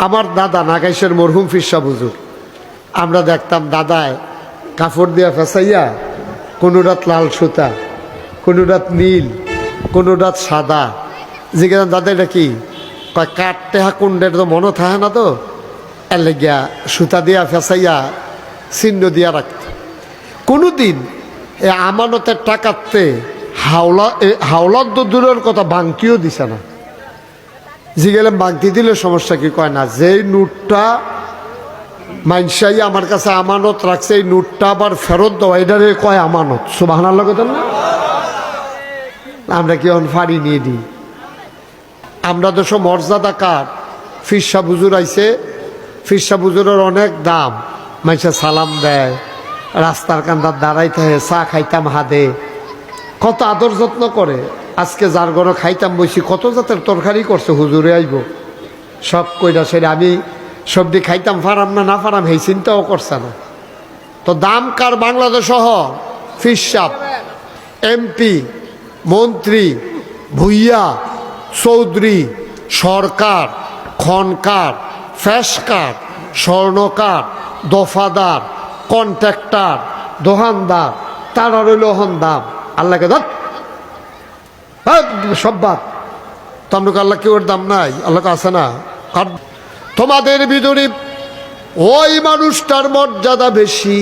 আমার দাদা নাগাইশের মরহুম ফিরসা হুজুর, আমরা দেখতাম দাদায় কাপড় দিয়া ফেসাইয়া কোনো রাত লাল সুতা, কোনো রাত নীল, কোনো রাত সাদা। জিজ্ঞাসা দাদা এটা কি? কয় কাটতে কুণ্ডের তো মনে থাকে না, তো এর লেগিয়া সুতা দিয়া ফেসাইয়া চিহ্ন দিয়া রাখত। কোনোদিন এ আমানতের টাকাতে হাওলার তো দূরের কথা বাংকিও দিছে না। জিগেলাম বাংতি দিলে সমস্যা কি? কয় না, যেই নোটটা মাইনসাই আমার কাছে আমানত রাখছে এই নোটটা আবার ফেরত দেওয়া, এটারে কয় আমানত। সুবহানাল্লাহ কথা না? আমরা কি এখন ফাড়ি নিয়ে দিই? আমরা তো সব মর্যাদা কার? ফিরসা হুজুর আইছে, ফিরসা হুজুরের অনেক দাম, মাইসা সালাম দেয়, রাস্তার কান্দার দাঁড়াই থাকে, চা খাইতাম হাদে, কত আদর যত্ন করে। আজকে যার ঘরে খাইতাম বসি কত জাতের তরকারি করছে, হুজুরে আইব সব কইরা সেরে আমি সবজি খাইতাম, ফারাম না ফারাম এই চিন্তাও করছে না। তো দাম কার? বাংলাদেশ সহ ফিরসাব, এমপি, মন্ত্রী, ভুইয়া, চৌধুরী, সরকার, খনকার, ফ্যাসকার, স্বর্ণকার, দফাদার, কন্ট্রাক্টর, দোকানদার, তারা রইল হন দাম। আল্লাহকে দাম সব বাদ। তো আমরা আল্লাহ কেউ দাম নাই? আল্লাহকে আছে না? তোমাদের ভিতরে ওই মানুষটার মর্যাদা বেশি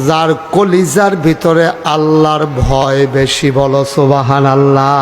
যার কলিজার ভিতরে আল্লাহর ভয় বেশি। বলো সুবহানাল্লাহ।